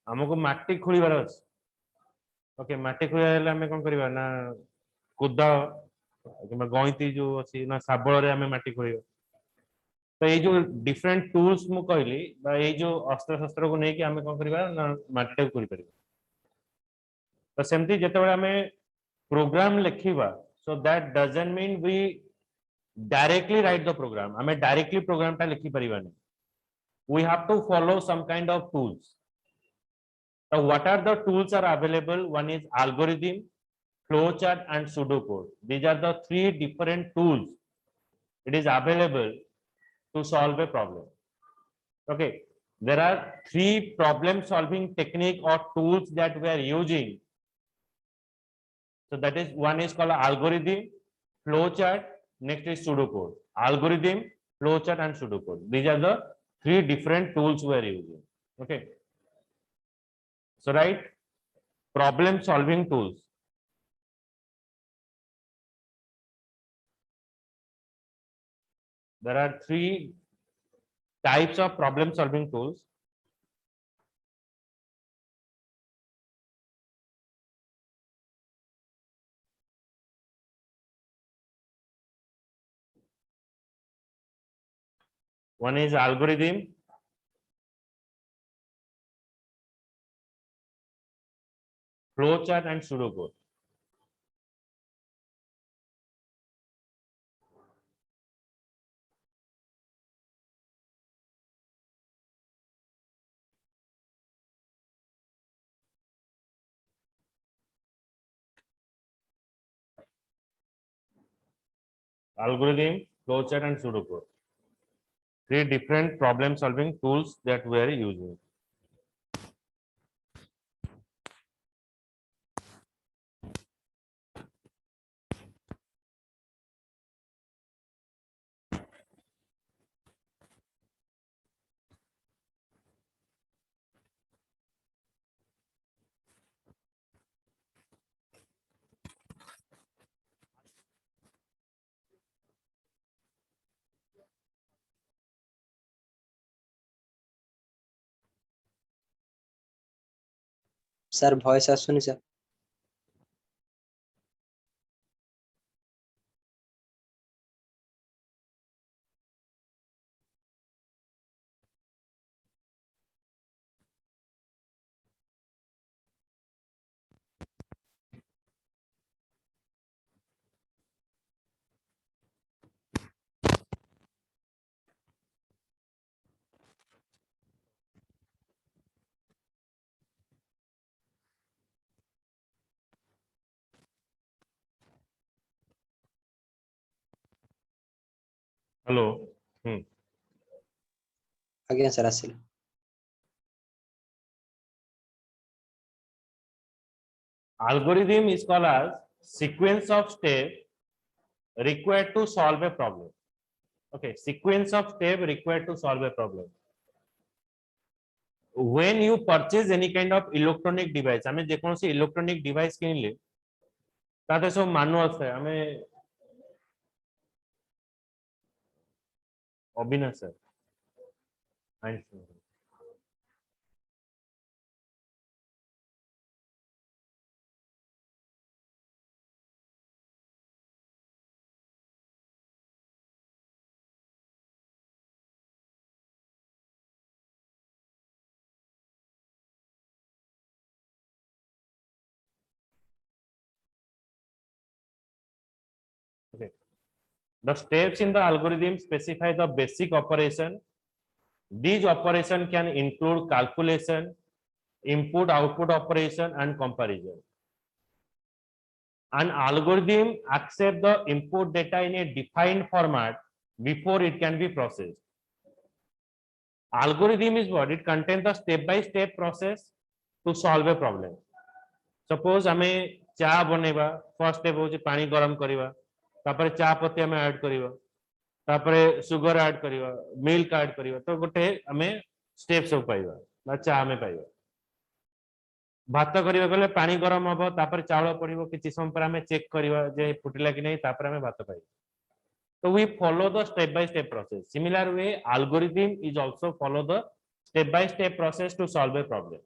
हमको माटी खोलिबार अछि ओके माटी खोलिया हेले हमें कोन करबा ना कुदा कि गईती जो अछि ना शाबळ रे हमें माटी खोलिबा तो ये जो डिफरेंट टूल्स मु कहली बा ये जो अस्त्र शस्त्र को नहीं कि हमें कोन करबा ना माटी को करि परबा तो सेमती जेतेबेले हमें प्रोग्राम लिखिबा so that doesn't mean we directly write the program हमें डायरेक्टली प्रोग्राम टा लिखि परिबा नहीं we have to follow some kind of tools. So what are the tools are available? One is algorithm, flowchart, and pseudocode. These are the three different tools it is available to solve a problem. Okay, there are three problem solving technique or tools that we are using. So that is one is called algorithm, flowchart, next is pseudocode. Algorithm, flowchart, and pseudocode. These are the three different tools we are using. Okay. So right, problem solving tools. There are three types of problem solving tools. One is algorithm, flowchart, and pseudocode. Algorithm, flowchart, and pseudocode. Three different problem solving tools that we are using. Sir voice आसुनी sir Hello. आज्ञा sir आसिल Algorithm is called as sequence of steps required to solve a problem. Okay, sequence of steps required to solve a problem. When you purchase any kind of electronic device, हमें जेकोन से electronic device Kinley ताते सब manual है हमें Avinash sir Okay. The steps in the algorithm specify the basic operation. These operation can include calculation, input-output operation, and comparison. An algorithm accepts the input data in a defined format before it can be processed. Algorithm is what? It contains the step-by-step process to solve a problem. Suppose हमें चा बनेबा first step होची पानी गरम करिबा तापर चा पत्ती हमें ऐड करिबा तापर सुगर ऐड करिबा मिल्क ऐड करिबा तो गोटे हमें स्टेप सब पाइबा बा चा हमें पाइबा भात करिबा गले पानी गरम हबो तापर चावल पड़िबो किछि समय पर हमें चेक करिबा जे फुटिला कि नहीं तापर हमें भात पाइबा so we follow the step by step process. Similar way, algorithm is also follow the step by step process to solve a problem.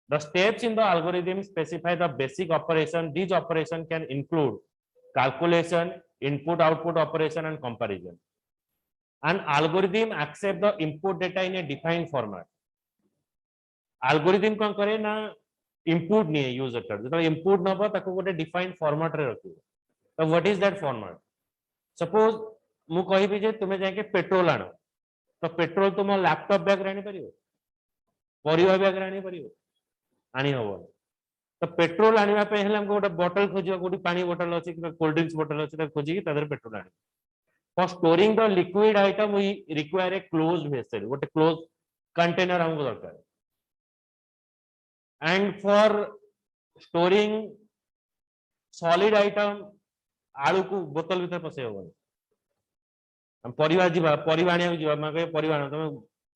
The steps in the algorithm specify the basic operation. These operation can include calculation, input output operation, and comparison. An algorithm accept the input data in a defined format. Algorithm कौन करे ना input नहीं है user का जो input ना हो ताको कोटे defined format रे रखिए. So what is that format? Suppose मु कही भी जे तुम्हें जाके पेट्रोल आनो तो पेट्रोल तुम लैपटॉप बैग रहने परियो परिवा बैग रहने परियो आनी हबो तो पेट्रोल आनिबा पे हेले हमको गोटे बोतल खोजियो गोटी पानी बोतल अछि कि कोल्ड ड्रिंक्स बोतल अछि त खोजी कि तादर पेट्रोल आनी for storing the liquid item we require a closed vessel गोटे closed container हमको दरकार and for storing solid item आलू को बोतल भीतर पसे हबो हम परिवा जीवा परिवा आनिया जीवा माके परिवा आनो तमे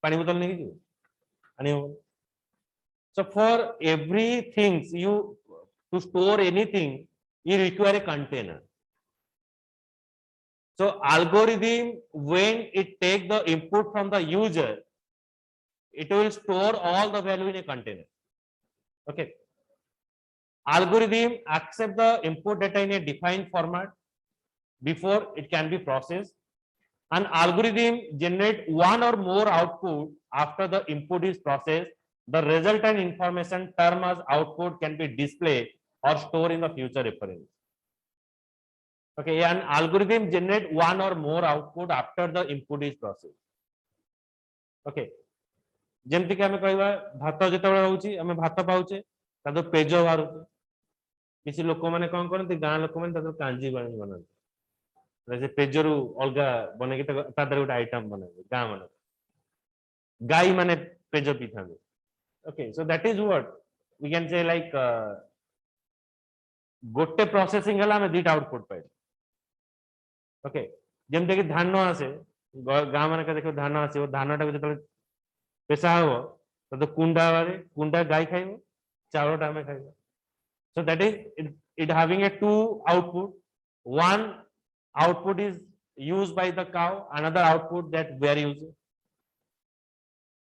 पानी बोतल नहीं जीव आनी हबो. So for everything you to store anything, you require a container. So algorithm, when it take the input from the user, it will store all the value in a container. Okay. Algorithm accept the input data in a defined format before it can be processed. An algorithm generate one or more output after the input is processed. The resultant information term as output can be displayed or stored in the future reference. Okay, an algorithm generate one or more output after the input is processed. Okay, जेमति कि हमें कहबा भात जेतेबेले होउची हमें भात पाउचे तादो page बारुचे किसी लोक माने कोन करनती गां लोक माने तादो कांजी बनाते जैसे पेजरू अलगा बने कि तादर गोटे आइटम बनाबे गां माने गाई माने page पिथाबे. Okay, so that is what we can say like गोटे प्रोसेसिंग हला में दीटा आउटपुट पाइ. ओके जेमते कि धान आसे गां माने का देखो धान आसे वो धानटा को जतले पेशा हो तो कुंडा वाले कुंडा गाय खाइबो चावलटा में खाइबो. So that is it having a two output. One output is used by the cow, another output that we are using.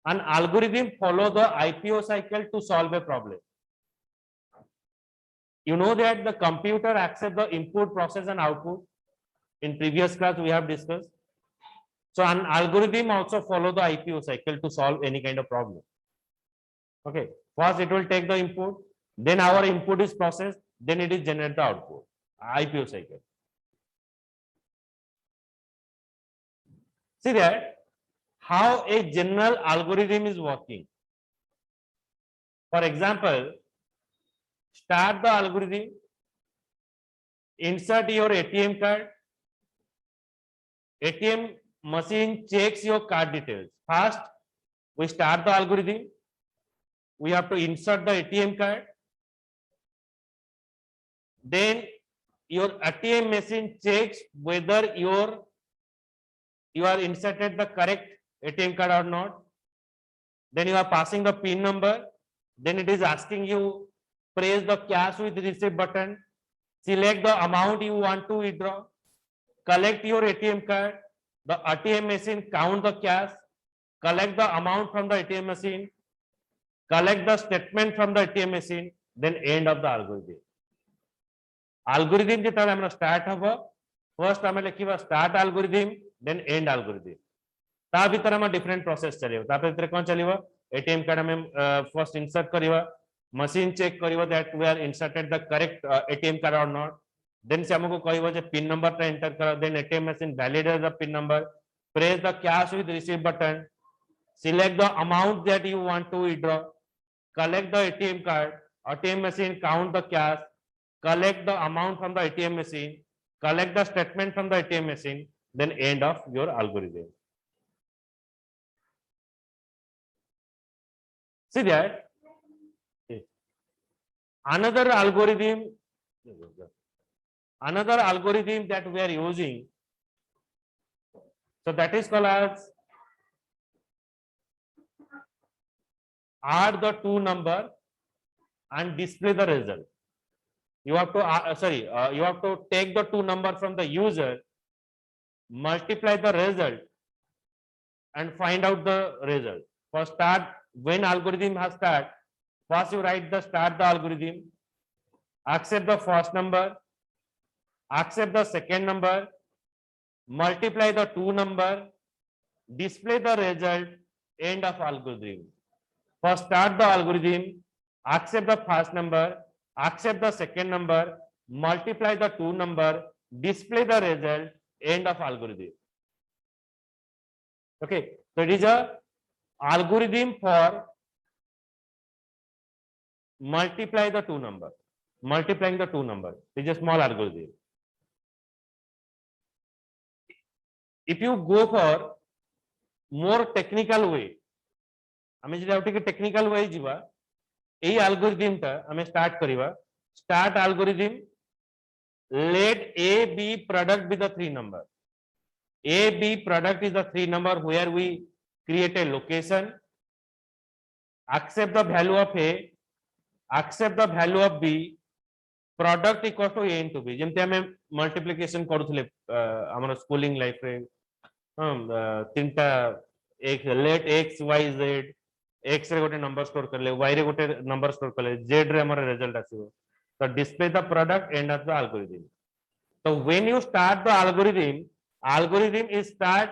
An algorithm follow the IPO cycle to solve a problem. You know that the computer accept the input, process, and output. In previous class we have discussed. So an algorithm also follow the IPO cycle to solve any kind of problem. Okay, first it will take the input, then our input is processed, then it is generate the output. IPO cycle. See that how a general algorithm is working. For example, start the algorithm, insert your ATM card, ATM machine checks your card details. First, we start the algorithm, we have to insert the ATM card, then your ATM machine checks whether you are inserted the correct ATM card or not. Then you are passing the PIN number. Then it is asking you press the cash with receipt button, select the amount you want to withdraw, collect your ATM card. The ATM machine count the cash, collect the amount from the ATM machine, collect the statement from the ATM machine, then end of the algorithm. Algorithm जेता हमरा start हबो first हमें लिखिबा start algorithm then end algorithm. ता भीतर हम different process चलियो ता भीतर कोन चलियो ATM card हमें first insert करिवा machine check करिवा that we are inserted the correct ATM card or not. Then से हमको कहिबो जे pin number ता enter करो then ATM machine validates the pin number, press the cash with receipt button, select the amount that you want to withdraw, collect the ATM card, ATM machine count the cash, collect the amount from the ATM machine, collect the statement from the ATM machine, then end of your algorithm. See that? Another algorithm that we are using, so that is called as add the two number and display the result. You have to you have to take the two number from the user, multiply the result and find out the result. For start, when algorithm has start, First you write the start the algorithm, accept the first number, accept the second number, multiply the two number, display the result, end of algorithm. First start the algorithm, accept the first number, accept the second number, multiply the two number, display the result, end of algorithm. Okay, so it is a algorithm for multiply the two number, multiplying the two number. It is a small algorithm. If you go for more technical way, आमे जे आउटे के technical way जीवा एई algorithm ता आमे start करिवा. Start algorithm, let A be product with the three number. A B product is the three number where we create a location, accept the value of A, accept the value of B, product equals to A into B. जेमते हमें multiplication करूथले हमर schooling life रे तीनटा एक let x y z x रे गोटे number store करले y रे गोटे number store करले z रे हमर result आसीबो. So display the product end of the algorithm. So when you start the algorithm, algorithm is start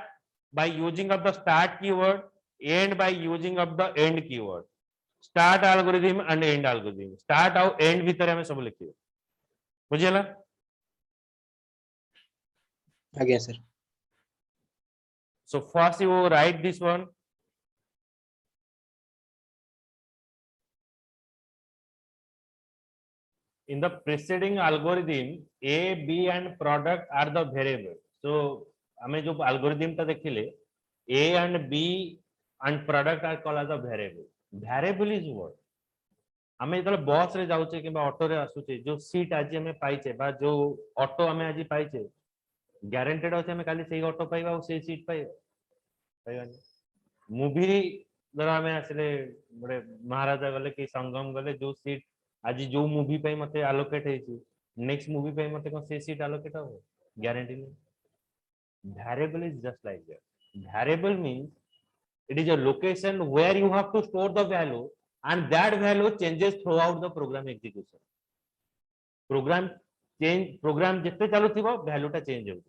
by using of the start keyword, end by using of the end keyword. Start algorithm and end algorithm. Start और end भीतर हमें सब लिखिए. बुझिएला? Again, sir. So first you write this one. In the preceding algorithm, A, B and product are the variable. So हमें जो algorithm ता देखिले A and B and product are called as a variable. Variable is what? हमें इधर बस रे जाउचे कि ऑटो रे आसुचे जो सीट आज हमें पाइचे बा जो ऑटो हमें आज पाइचे ग्यारंटेड होचे हमें खाली सेही ऑटो पाइबा और सेही सीट पाइबानी. मूवी जरा हमें आसले बड़े महाराजा गले कि संगम गले जो सीट आज जो मूवी पे मते एलोकेट हेची नेक्स्ट मूवी पे मते को से सीट एलोकेट हो गारंटी नहीं. Variable is just like that. Variable means it is a location where you have to store the value and that value changes throughout the program execution. Program जिते चालू थी value टा change हो.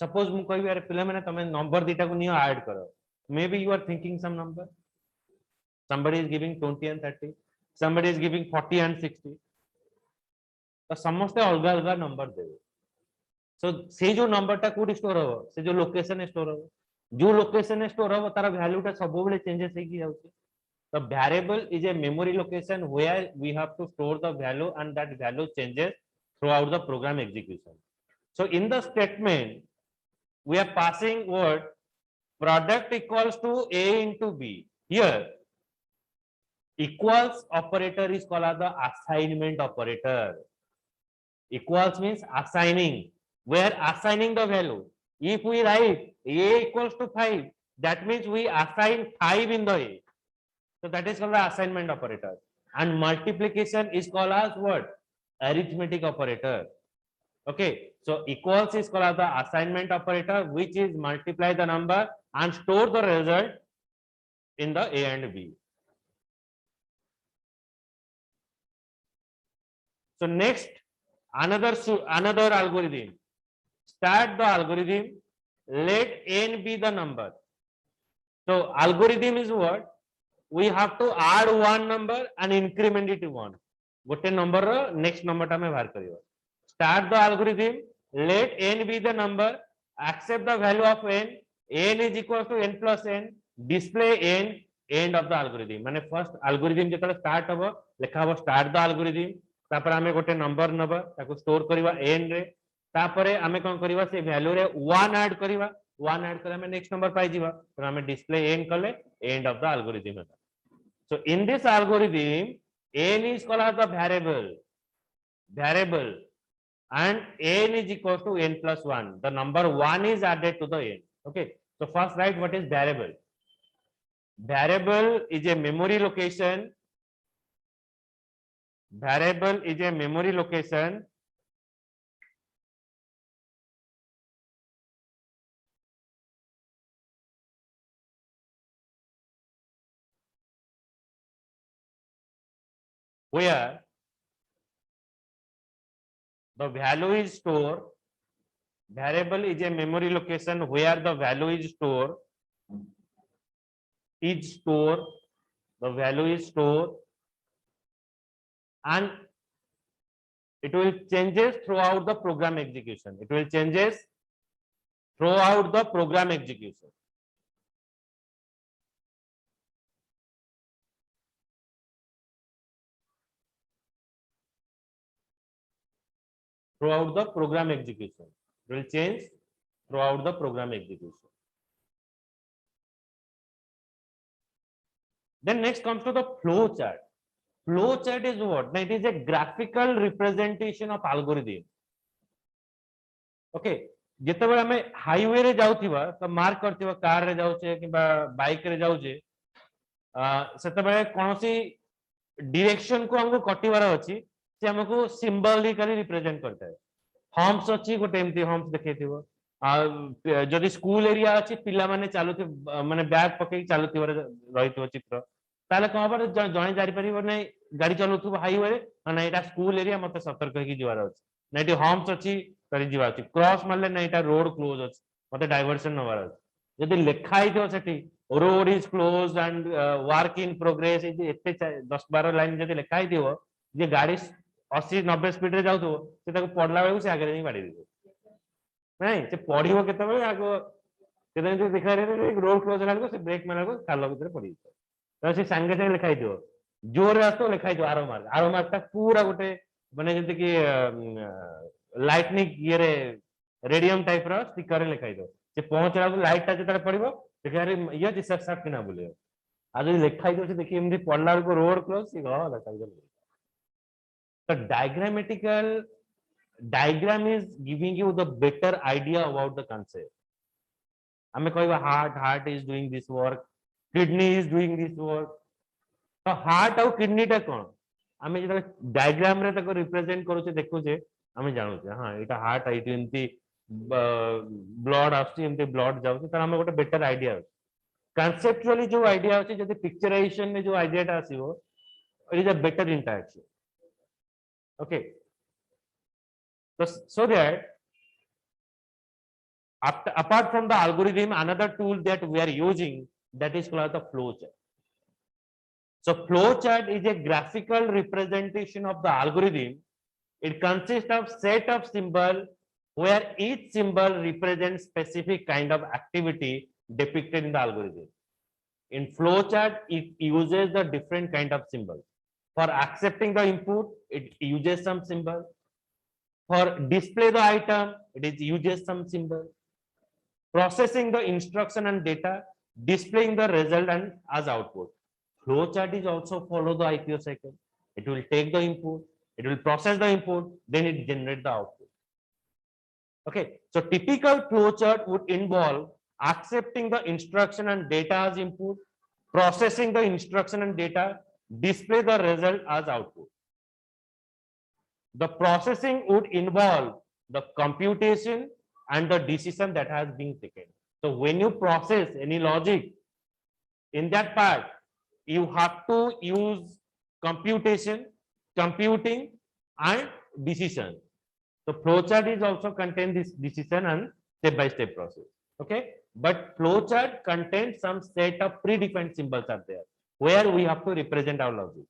Suppose मु कहबी अरे पिला माने तमे नंबर दीटा को नियो ऐड करो. Maybe you are thinking some number. Somebody is giving 20 and 30. Somebody is giving 40 and 60. तो समस्त अलग अलग नंबर देवे. So से जो नंबर टा कोड स्टोर हो से जो लोकेशन स्टोर हो जो लोकेशन स्टोर हो तार वैल्यू टा सब बेले चेंजेस हे की जाउचे. The variable is a memory location where we have to store the value and that value changes throughout the program execution. So in the statement we are passing word product equals to A into B. Here equals operator is called as the assignment operator. Equals means assigning, where assigning the value. If we write A equals to 5, that means we assign 5 in the A. So that is called the assignment operator. And multiplication is called as what? Arithmetic operator. Okay, so equals is called as the assignment operator, which is multiply the number and store the result in the A and B. So next, another algorithm. Start the algorithm. Let n be the number. So algorithm is what? We have to add one number and increment it to one. गोटे number next number टा में बाहर करियो. Start the algorithm. Let n be the number. Accept the value of n. N is equal to n plus n. Display n. End of the algorithm. माने first algorithm जेतले start हबो लेखा हबो start the algorithm. तापर आमे गोटे number नबा ताको store करिवा n रे. तापरे आमे कोन करिवा से वैल्यू रे 1 ऐड करिवा. 1 ऐड करे आमे नेक्स्ट नंबर पाइ जीवा. तो आमे डिस्प्ले n कले end of the algorithm. So in this algorithm n is called as the variable and n is equal to n plus 1. The number 1 is added to the n. Okay, so first write what is variable. Variable is a memory location. Variable is a memory location where the value is stored. Variable is a memory location where the value is stored. The value is stored, and it will changes throughout the program execution. It will changes throughout the program execution. Throughout the program execution. It will change throughout the program execution. Then next comes to the flow chart. Flow chart is what? It is a graphical representation of algorithm. Okay. ଯେତେବେଳେ ଆମେ highway ରେ ଯାଉଥିବା ତ mark କରିଥିବା car ରେ ଯାଉଛେ କିମ୍ବା bike ରେ ଯାଉଛେ ସେତେବେଳେ କୌଣସି डिरेक्शन को हमको कटिवार अछि से हमको सिंबलिकली रिप्रेजेंट करता है हम्प्स अछि गोटे एमती हम्प्स देखैथिबो जदि स्कूल एरिया अछि पिला माने चालुथि माने बैग पकई चालुथिबार रहितो चित्र ताले कोन पर जणे जारि परिबो नै गाड़ी चलुथबो हाईवे रे ना एटा स्कूल एरिया मते सतर्क होई जिवार अछि ना एटी हम्प्स अछि करी जिवा अछि क्रॉस मारले ना एटा रोड क्लोज अछि मते डाइवर्जन नवार अछि जदि लेखाई थियो सेठी road is close and work in progress is एते 10-12 लाइन जदि लेखाई दियो जे गाड़ी 80-90 स्पीड रे जाउथो से ताको पडला बेलू से आगे नहीं बाड़ी दियो नहीं से पढ़िबो केतेबे आगो केते जे देखा रे रोड क्लोज लागो से ब्रेक मारला को खालो भीतर पड़ी तो से संगे संगे लिखाई दियो जोर आस्तो लिखाई दियो आरो मार्क ता पूरा गोटे माने जंते कि लाइटनिंग ये रे रेडियम टाइप रो स्टिकर रे लिखाई दियो से पहुंचला को लाइट ता जेतरे पड़िबो देखा रे ये जे सट सट किना बोले आज लिखाई दियो से देखि एमदी पडला को रोड क्लोज से गला लिखाई दियो तो diagram is giving you the better idea about the concept. हमें कोई heart is doing this work, kidney is doing this work. तो heart और kidney टा कौन? हमें जो diagram रे तक represent करो चे देखो चे हमें जानो चे हाँ इटा heart आई थी इनती blood आस्ती इनती blood जाओ चे तो हमें कोटे better idea है. Conceptually जो idea होती है जैसे picturization में जो idea टा आसी वो it is a better interaction. Okay. So that apart from the algorithm, another tool that we are using that is called the flowchart. So flowchart is a graphical representation of the algorithm. It consists of set of symbols where each symbol represents specific kind of activity depicted in the algorithm. In flowchart, it uses the different kind of symbols. For accepting the input, it uses some symbol. For display the item, it uses some symbol. Processing the instruction and data, displaying the result and as output. Flowchart is also follow the IPO cycle. It will take the input, it will process the input, then it generate the output. Okay, so typical flowchart would involve accepting the instruction and data as input, processing the instruction and data, display the result as output. The processing would involve the computation and the decision that has been taken. So when you process any logic, in that part, you have to use computation, computing, and decision. So flowchart is also contain this decision and step-by-step process. Okay, but flowchart contains some set of predefined symbols are there where we have to represent our logic.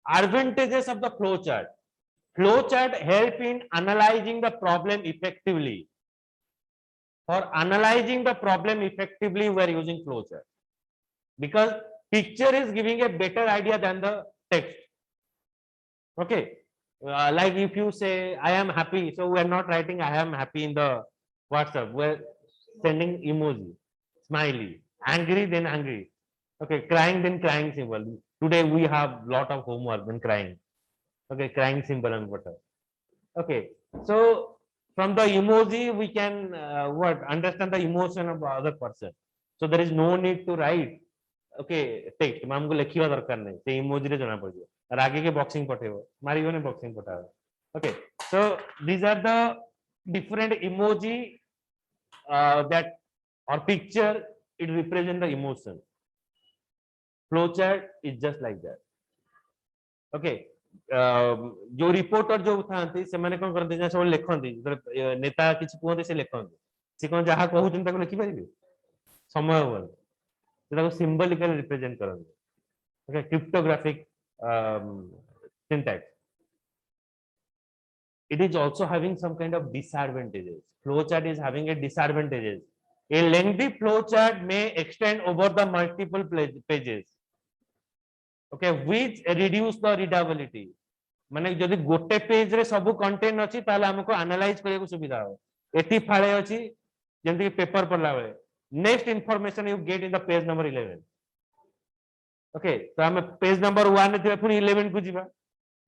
Advantages of the flowchart. Flowchart help in analyzing the problem effectively. For analyzing the problem effectively, we are using flowchart because picture is giving a better idea than the text. Okay, like if you say I am happy, so we are not writing I am happy in the WhatsApp. We are sending emoji, smiley, angry then angry. Okay, crying then crying symbol. Today we have lot of homework when crying. Okay, crying symbol and whatever. Okay, so from the emoji we can understand the emotion of the other person. So there is no need to write. Okay, text. हमको लिखिवा दरकार नहीं. ते emoji रे जना पड़ियो. और आगे के boxing पठेबो. मारियो ने boxing Pathao. Okay, so these are the different emoji that or picture it represent the emotion. flowchart is just like that. Okay. जो रिपोर्टर जो थांती से माने कोन करते सब लिखंती नेता किछ कहते से लिखंती से कोन जहा कहउछन ताको लिखि परिबे समय हो ताको सिंबलिकली रिप्रेजेंट करंती. Okay, cryptographic syntax. It is also having some kind of disadvantages. Flowchart is having a disadvantages. A lengthy flowchart may extend over the multiple pages. Okay, which reduce the readability. माने जदि गोटे page रे सब content अछि ताले हमको analyse करे को सुविधा हो. एटी फाळे अछि जेंति पेपर पढला बेले. Next information you get in the page number 11. Okay, तो हम पेज नंबर 1 थे पुनी 11 को जीवा.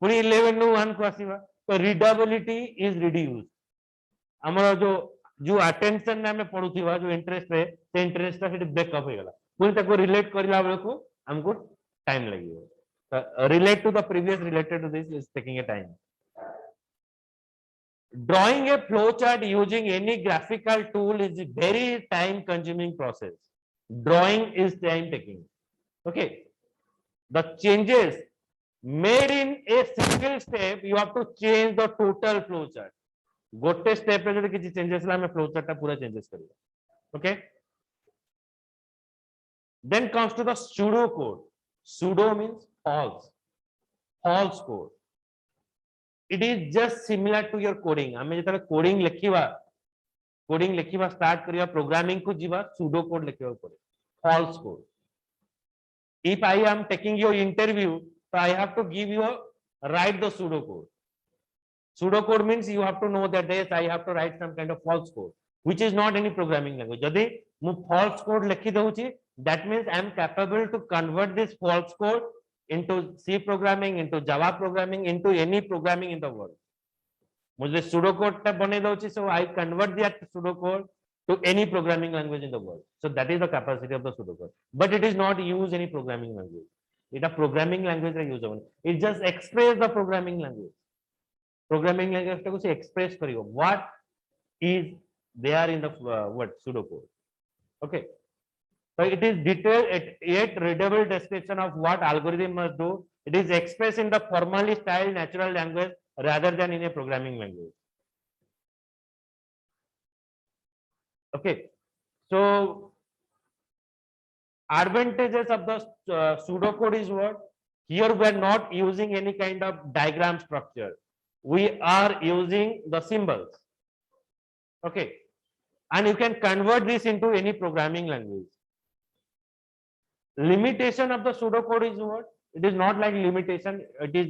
पुनी 11 नु 1 को आसीबा. तो रीडेबिलिटी इज रिड्यूस. हमर जो अटेंशन ने हमें पढुथिबा जो इंटरेस्ट रे से इंटरेस्ट ता ब्रेकअप हो गेला. पुनी ताको रिलेट करला बेले को हमको time लागियो. Relate to the previous related to this is taking a time. Drawing a flowchart using any graphical tool is a very time consuming process. Drawing is time taking. Okay. The changes made in a single step, you have to change the total flowchart. गोटे step रे जदि किछि changes ला हमें flowchart ता पूरा changes करियो. Okay. Then comes to the pseudo code. Pseudo means false. False code. It is just similar to your coding. हमें जेतले coding लिखिबा start करिया प्रोग्रामिंग को जीवा pseudo code लिखिबा पड़े. False code. If I am taking your interview, so I have to give you write the pseudo code. Pseudo code means you have to know that yes, I have to write some kind of false code, which is not any programming language. Jodi mu false code likhi dauchi, that means I am capable to convert this false code into C programming, into Java programming, into any programming in the world. मुझे pseudo code ta banai dauchi, so I convert that pseudo code to any programming language in the world. So that is the capacity of the pseudo code. But it is not use any programming language. It a programming language re use होने. It just express the programming language. Programming language ta कुछ express करियो. What is there in the what pseudo code? Okay. So it is detailed yet readable description of what algorithm must do. It is expressed in the formally styled natural language rather than in a programming language. Okay. So advantages of the pseudocode is what? Here we are not using any kind of diagram structure. We are using the symbols. Okay. And you can convert this into any programming language. Limitation of the pseudocode is what? It is not like limitation. It is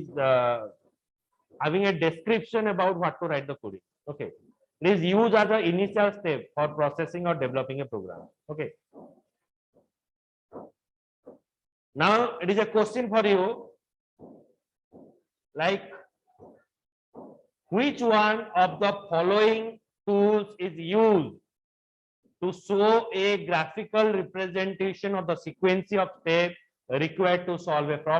having a description about what to write the coding. Okay. It is used as an initial step for processing or developing a program. Okay. Now it is a question for you. Like, which one of the following tools is used to show a graphical representation of the sequence of steps required to solve a problem?